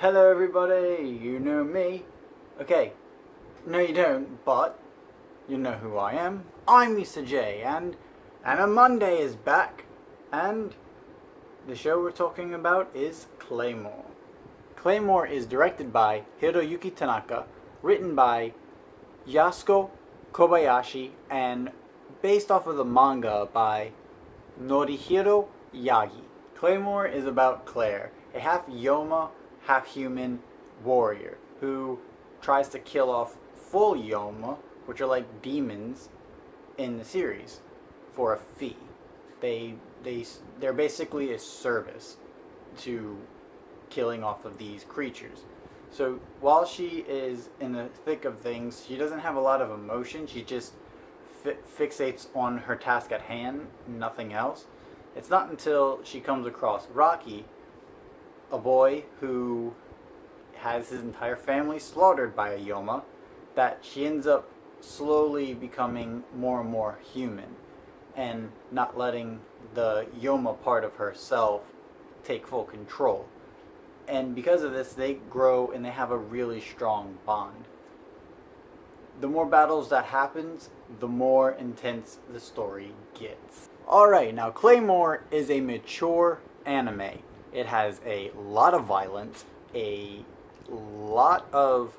Hello everybody, you know me. Okay, no you don't, but you know who I am. I'm Mr. J, and AniMonday is back, and the show we're talking about is Claymore. Claymore is directed by Hiroyuki Tanaka, written by Yasuko Kobayashi, and based off of the manga by Norihiro Yagi. Claymore is about Claire, a half Yoma, half human warrior who tries to kill off full Yoma, which are like demons in the series, for a fee. They're basically a service to killing off of these creatures. So while she is in the thick of things, she doesn't have a lot of emotion. She just fixates on her task at hand, nothing else. It's not until she comes across Rocky, a boy who has his entire family slaughtered by a Yoma, that she ends up slowly becoming more and more human and not letting the Yoma part of herself take full control. And because of this, they grow and they have a really strong bond. The more battles that happens, the more intense the story gets. Alright, now Claymore is a mature anime. It has a lot of violence, a lot of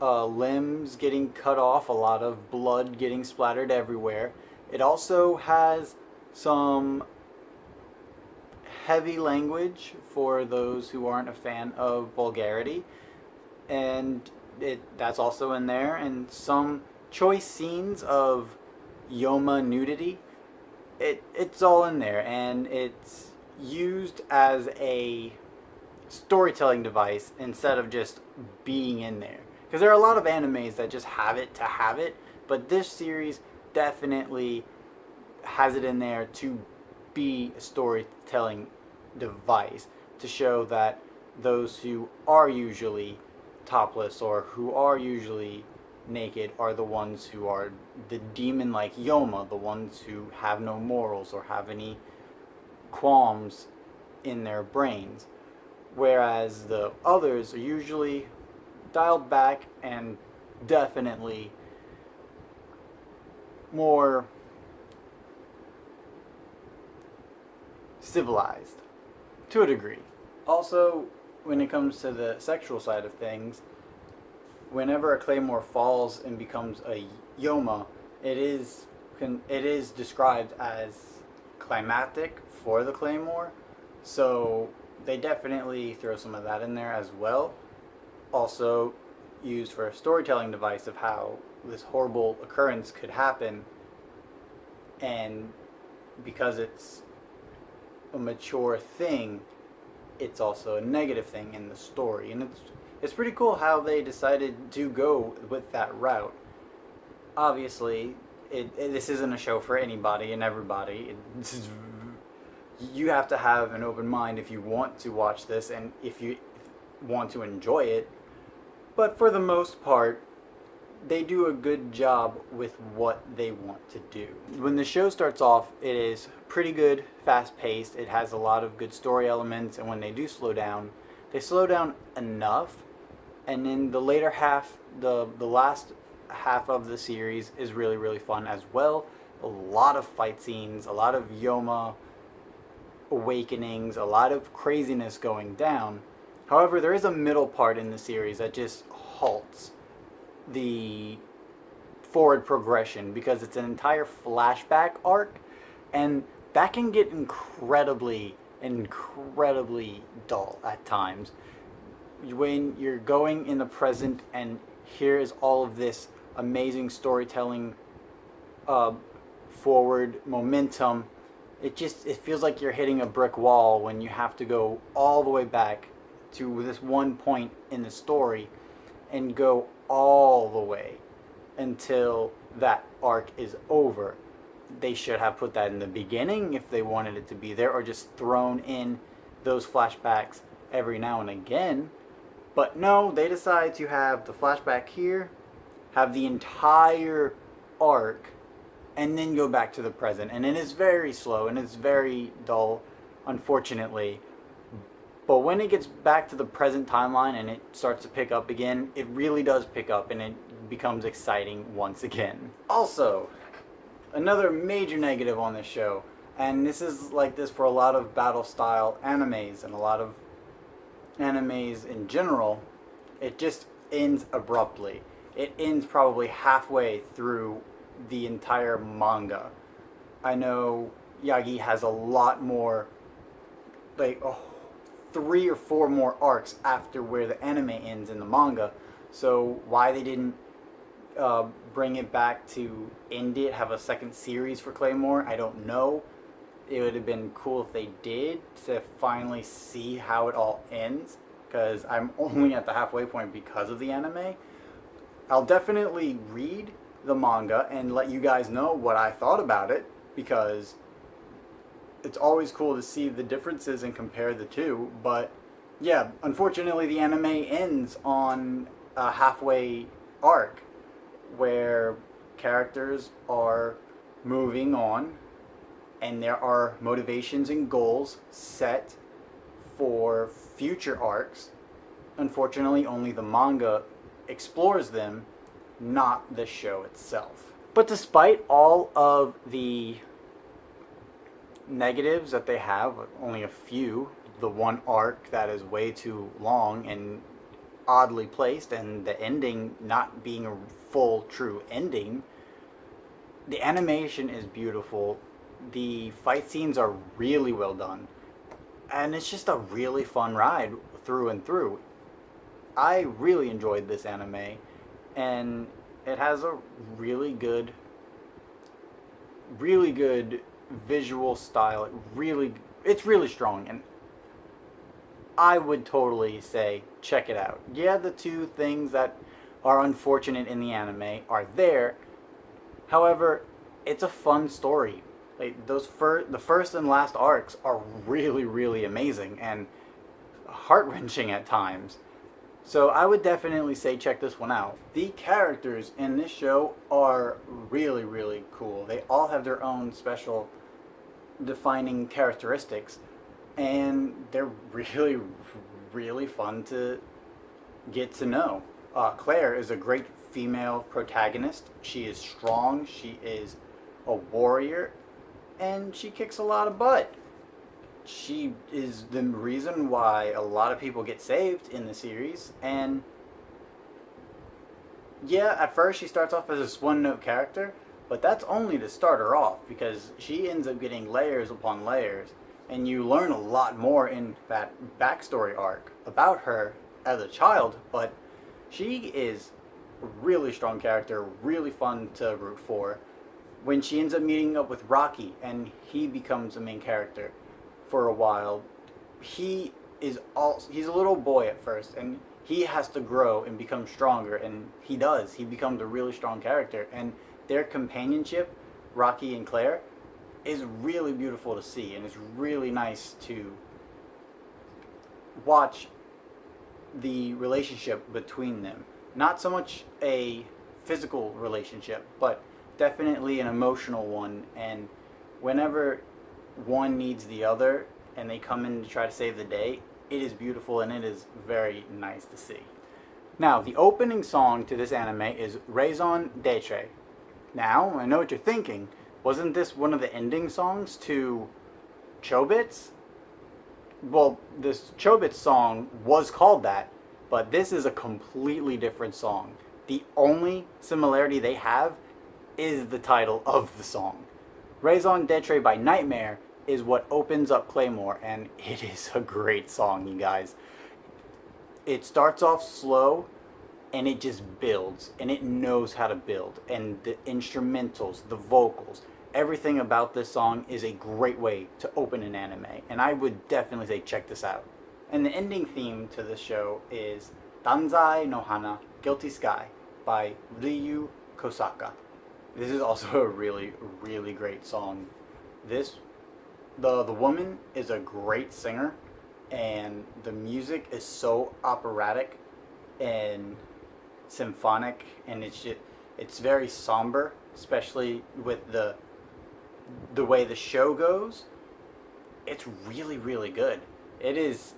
limbs getting cut off, a lot of blood getting splattered everywhere. It also has some heavy language for those who aren't a fan of vulgarity, and that's also in there, and some choice scenes of Yoma nudity. It's all in there, and it's used as a storytelling device instead of just being in there. Because there are a lot of animes that just have it to have it, but this series definitely has it in there to be a storytelling device, to show that those who are usually topless or who are usually naked are the ones who are the demon-like Yoma, the ones who have no morals or have any qualms in their brains, whereas the others are usually dialed back and definitely more civilized to a degree. Also, when it comes to the sexual side of things, whenever a Claymore falls and becomes a Yoma, it is described as climactic for the Claymore, so they definitely throw some of that in there as well. Also used for a storytelling device of how this horrible occurrence could happen, and because it's a mature thing, it's also a negative thing in the story, and it's pretty cool how they decided to go with that route. Obviously, this isn't a show for anybody and everybody. You have to have an open mind if you want to watch this and if you want to enjoy it. But for the most part, they do a good job with what they want to do. When the show starts off, it is pretty good, fast-paced. It has a lot of good story elements, and when they do slow down, they slow down enough. And in the later half, the last half of the series is really, really fun as well. A lot of fight scenes, a lot of Yoma awakenings, a lot of craziness going down. However, there is a middle part in the series that just halts the forward progression because it's an entire flashback arc, and that can get incredibly dull at times. When you're going in the present and here is all of this amazing storytelling forward momentum, it feels like you're hitting a brick wall when you have to go all the way back to this one point in the story and go all the way until that arc is over. They should have put that in the beginning if they wanted it to be there, or just thrown in those flashbacks every now and again. But no, they decide to have the flashback here, have the entire arc, and then go back to the present. And it is very slow and it's very dull, unfortunately. But when it gets back to the present timeline and it starts to pick up again, it really does pick up and it becomes exciting once again. Also, another major negative on this show, and this is like this for a lot of battle style animes and a lot of animes in general, it just ends abruptly. It ends probably halfway through the entire manga. I know Yagi has a lot more, like, 3 or 4 more arcs after where the anime ends in the manga. So why they didn't bring it back to end it, have a second series for Claymore, I don't know. It would have been cool if they did, to finally see how it all ends, because I'm only at the halfway point because of the anime. I'll definitely read the manga and let you guys know what I thought about it, because it's always cool to see the differences and compare the two. But yeah, unfortunately the anime ends on a halfway arc where characters are moving on and there are motivations and goals set for future arcs. Unfortunately, only the manga explores them, not the show itself. But despite all of the negatives that they have, only a few, the one arc that is way too long and oddly placed, and the ending not being a full true ending, the animation is beautiful, the fight scenes are really well done, and it's just a really fun ride through and through. I really enjoyed this anime, and it has a really good visual style. It's really strong, and I would totally say check it out. Yeah, the two things that are unfortunate in the anime are there. However, it's a fun story. Like the first and last arcs are really amazing and heart-wrenching at times. So I would definitely say check this one out. The characters in this show are really cool. They all have their own special defining characteristics, and they're really fun to get to know. Claire is a great female protagonist. She is strong, she is a warrior, and she kicks a lot of butt. She is the reason why a lot of people get saved in the series, and yeah, at first she starts off as this one-note character, but that's only to start her off, because she ends up getting layers upon layers, and you learn a lot more in that backstory arc about her as a child. But she is a really strong character, really fun to root for. When she ends up meeting up with Rocky and he becomes a main character for a while, he's a little boy at first, and he has to grow and become stronger, and he does. He becomes a really strong character, and their companionship, Rocky and Claire, is really beautiful to see, and it's really nice to watch the relationship between them. Not so much a physical relationship, but definitely an emotional one, and whenever one needs the other and they come in to try to save the day, it is beautiful and it is very nice to see. Now, the opening song to this anime is Raison d'etre. Now, I know what you're thinking. Wasn't this one of the ending songs to Chobits? Well, this Chobits song was called that, but this is a completely different song. The only similarity they have is the title of the song. Raison d'etre by Nightmare is what opens up Claymore, and it is a great song, you guys. It starts off slow, and it just builds, and it knows how to build, and the instrumentals, the vocals, everything about this song is a great way to open an anime, and I would definitely say check this out. And the ending theme to this show is Danzai no Hana, Guilty Sky by Ryu Kosaka. This is also a really great song. The woman is a great singer, and the music is so operatic and symphonic, and it's very somber, especially with the way the show goes. It's really good. It is.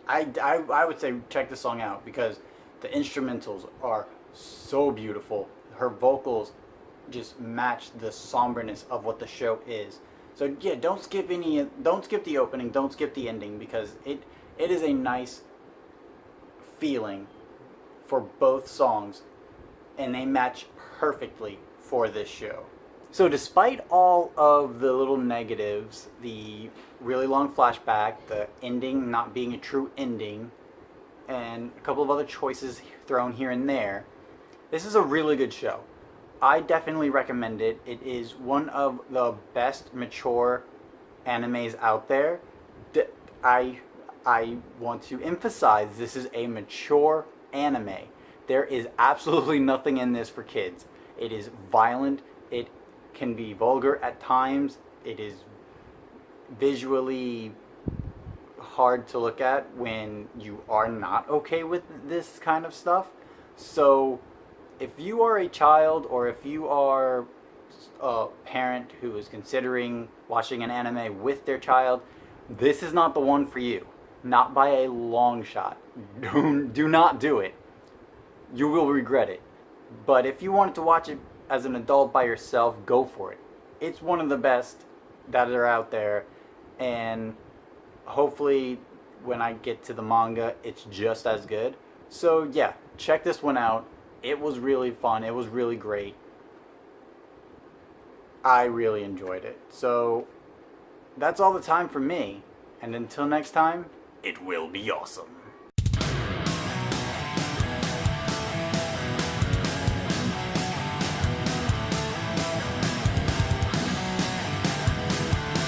I would say check this song out because the instrumentals are so beautiful. Her vocals just match the somberness of what the show is. So yeah, don't skip the opening, don't skip the ending because it is a nice feeling for both songs and they match perfectly for this show. So despite all of the little negatives, the really long flashback, the ending not being a true ending, and a couple of other choices thrown here and there, this is a really good show. I definitely recommend it. It is one of the best mature animes out there. I I want to emphasize this is a mature anime. There is absolutely nothing in this for kids. It is violent. It can be vulgar at times. It is visually hard to look at when you are not okay with this kind of stuff. So, if you are a child or if you are a parent who is considering watching an anime with their child, this is not the one for you. Not by a long shot. Do not do it. You will regret it. But if you wanted to watch it as an adult by yourself, go for it. It's one of the best that are out there, and hopefully when I get to the manga, it's just as good. So yeah, check this one out. It was really fun. It was really great. I really enjoyed it. So that's all the time for me. And until next time, it will be awesome.